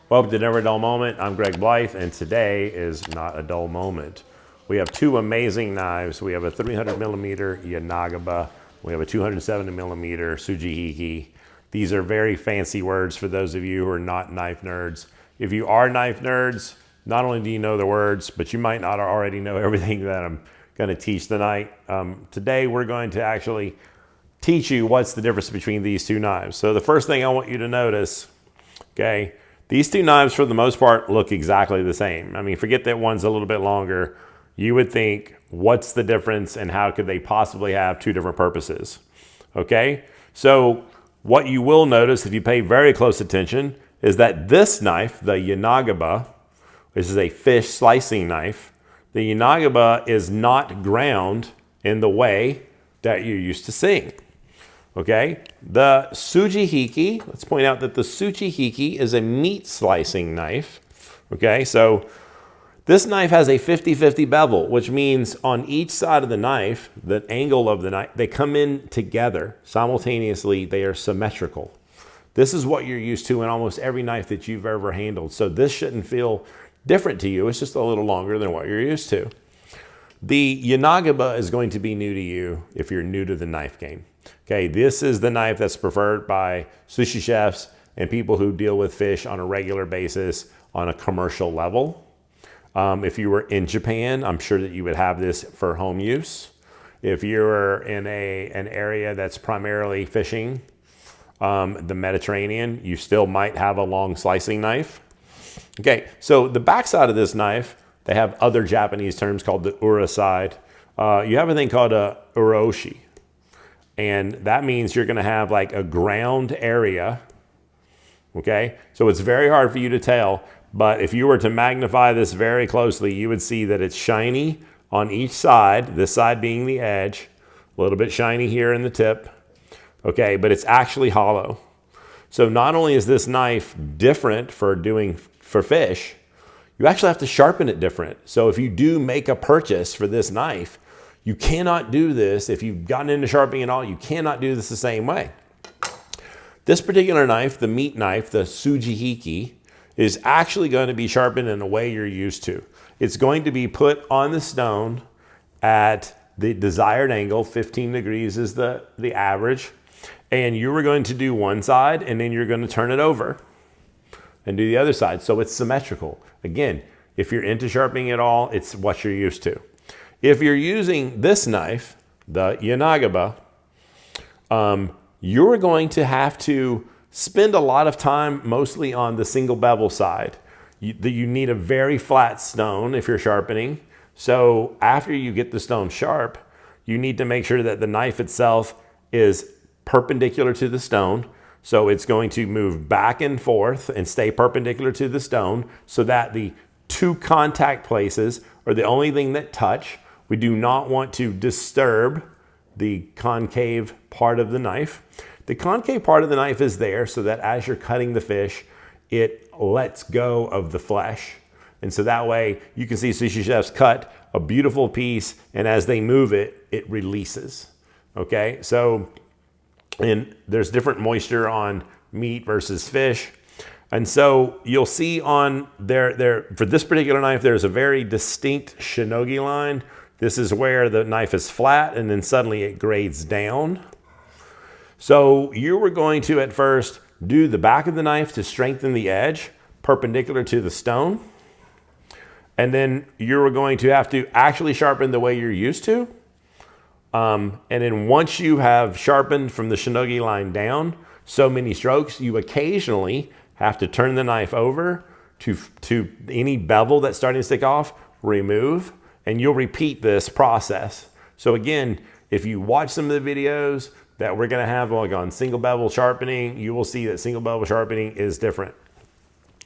Welcome to Never a Dull Moment. I'm Greg Blythe, and today is not a dull moment. We have two amazing knives. We have a 300 millimeter Yanagiba. We have a 270 millimeter Sujihiki. These are very fancy words for those of you who are not knife nerds. If you are knife nerds, not only do you know the words, but you might not already know everything that I'm going to teach tonight. Today, we're going to actually teach you what's the difference between these two knives. So the first thing I want you to notice, okay, these two knives for the most part look exactly the same. I mean, forget that one's a little bit longer. You would think, what's the difference and how could they possibly have two different purposes? Okay, so what you will notice if you pay very close attention is that this knife, the Yanagiba, this is a fish slicing knife. The Yanagiba is not ground in the way that you're used to seeing. Okay, the Sujihiki, let's point out that the Sujihiki is a meat slicing knife. Okay, so this knife has a 50-50 bevel, which means on each side of the knife, the angle of the knife, they come in together simultaneously. They are symmetrical. This is what you're used to in almost every knife that you've ever handled. So this shouldn't feel different to you. It's just a little longer than what you're used to. The Yanagiba is going to be new to you if you're new to the knife game. Okay, this is the knife that's preferred by sushi chefs and people who deal with fish on a regular basis on a commercial level. If you were in Japan, I'm sure that you would have this for home use. If you're in an area that's primarily fishing, the Mediterranean, you still might have a long slicing knife. Okay, so the backside of this knife, they have other Japanese terms called the ura side. You have a thing called a uroshi. And that means you're going to have like a ground area. Okay, so it's very hard for you to tell. But if you were to magnify this very closely, you would see that it's shiny on each side, this side being the edge, a little bit shiny here in the tip. Okay, but it's actually hollow. So not only is this knife different for fish, you actually have to sharpen it different. So if you do make a purchase for this knife, you cannot do this. If you've gotten into sharpening at all, you cannot do this the same way. This particular knife, the meat knife, the Sujihiki, is actually going to be sharpened in a way you're used to. It's going to be put on the stone at the desired angle. 15 degrees is the average. And you are going to do one side, and then you're going to turn it over and do the other side. So it's symmetrical. Again, if you're into sharpening at all, it's what you're used to. If you're using this knife, the Yanagiba, you're going to have to spend a lot of time mostly on the single bevel side. You need a very flat stone if you're sharpening. So after you get the stone sharp, you need to make sure that the knife itself is perpendicular to the stone. So it's going to move back and forth and stay perpendicular to the stone so that the two contact places are the only thing that touch. We do not want to disturb the concave part of the knife. The concave part of the knife is there so that as you're cutting the fish, it lets go of the flesh. And so that way you can see sushi chefs cut a beautiful piece, and as they move it, it releases. Okay, so and there's different moisture on meat versus fish. And so you'll see on there for this particular knife, there's a very distinct shinogi line. This is where the knife is flat and then suddenly it grades down. So you were going to at first do the back of the knife to strengthen the edge perpendicular to the stone. And then you were going to have to actually sharpen the way you're used to. And then once you have sharpened from the shinogi line down so many strokes, you occasionally have to turn the knife over to any bevel that's starting to stick off, remove, and you'll repeat this process. So again, if you watch some of the videos that we're gonna have like on single bevel sharpening, you will see that single bevel sharpening is different.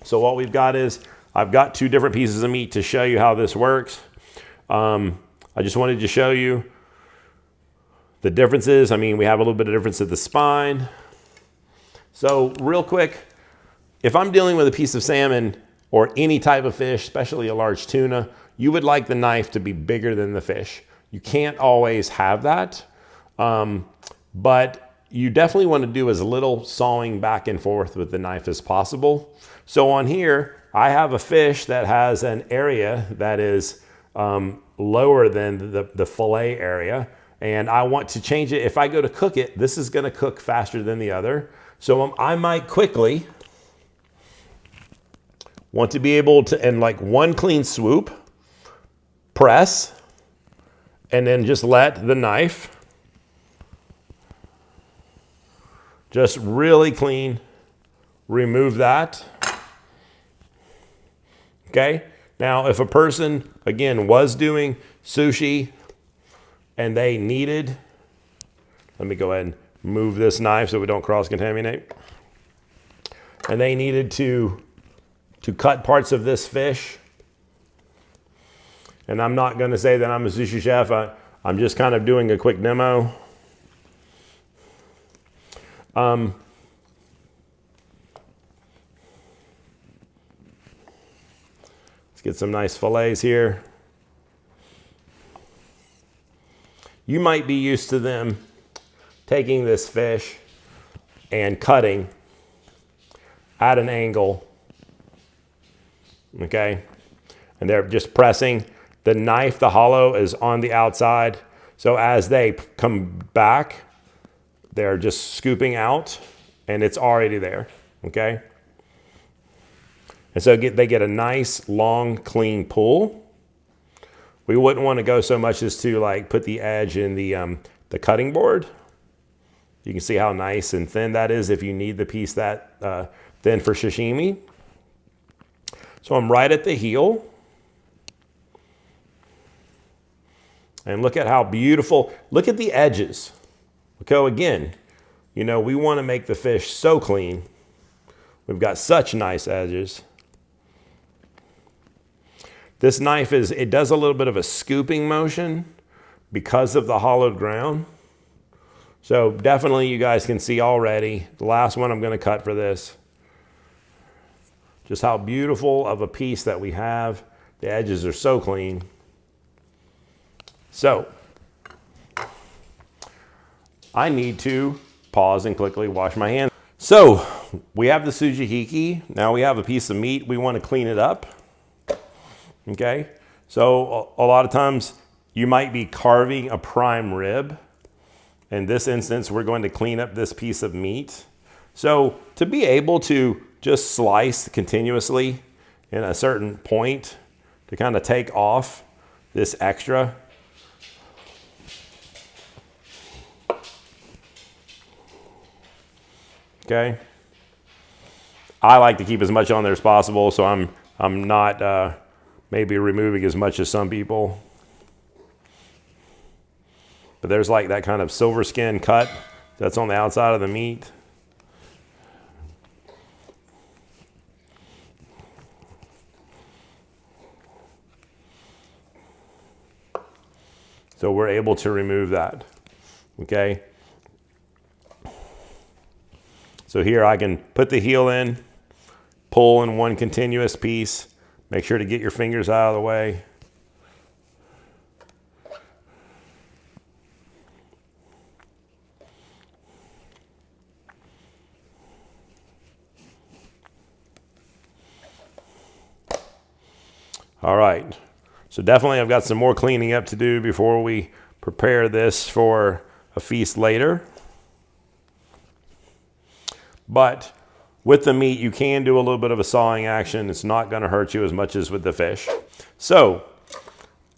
So what we've got is, I've got two different pieces of meat to show you how this works. I just wanted to show you the differences. I mean, we have a little bit of difference at the spine. So real quick, if I'm dealing with a piece of salmon or any type of fish, especially a large tuna, you would like the knife to be bigger than the fish. You can't always have that, but you definitely want to do as little sawing back and forth with the knife as possible. So on here, I have a fish that has an area that is lower than the fillet area, and I want to change it. If I go to cook it, this is going to cook faster than the other. So I might quickly want to be able to, in like one clean swoop, press, and then just let the knife just really clean remove that. Okay. Now, if a person, again, was doing sushi and they needed, let me go ahead and move this knife so we don't cross-contaminate. And they needed to cut parts of this fish. And I'm not going to say that I'm a sushi chef. I'm just kind of doing a quick demo. Let's get some nice fillets here. You might be used to them taking this fish and cutting at an angle, okay? And they're just pressing. The knife, the hollow is on the outside. So as they come back, they're just scooping out and it's already there, okay? And so they get a nice, long, clean pull. We wouldn't want to go so much as to like put the edge in the cutting board. You can see how nice and thin that is if you need the piece that thin for sashimi. So I'm right at the heel. And look at how beautiful, look at the edges. Okay, again, you know, we want to make the fish so clean. We've got such nice edges. This knife it does a little bit of a scooping motion because of the hollowed ground. So definitely you guys can see already, the last one I'm going to cut for this, just how beautiful of a piece that we have. The edges are so clean. So I need to pause and quickly wash my hands. So we have the Sujihiki. Now we have a piece of meat. We want to clean it up. Okay, so a lot of times you might be carving a prime rib. In this instance, we're going to clean up this piece of meat. So to be able to just slice continuously in a certain point to kind of take off this extra. Okay, I like to keep as much on there as possible, so I'm not maybe removing as much as some people. But there's like that kind of silver skin cut that's on the outside of the meat. So we're able to remove that, okay? So here I can put the heel in, pull in one continuous piece. Make sure to get your fingers out of the way. All right, so definitely I've got some more cleaning up to do before we prepare this for a feast later. But with the meat, you can do a little bit of a sawing action. It's not going to hurt you as much as with the fish. So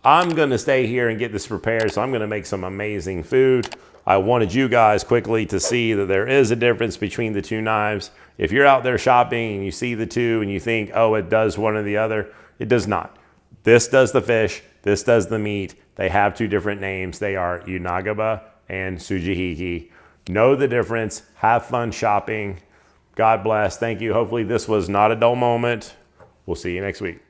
I'm going to stay here and get this prepared. So I'm going to make some amazing food. I wanted you guys quickly to see that there is a difference between the two knives. If you're out there shopping and you see the two and you think, oh, it does one or the other, it does not. This does the fish. This does the meat. They have two different names. They are Yanagiba and Sujihiki. Know the difference. Have fun shopping. God bless. Thank you. Hopefully this was not a dull moment. We'll see you next week.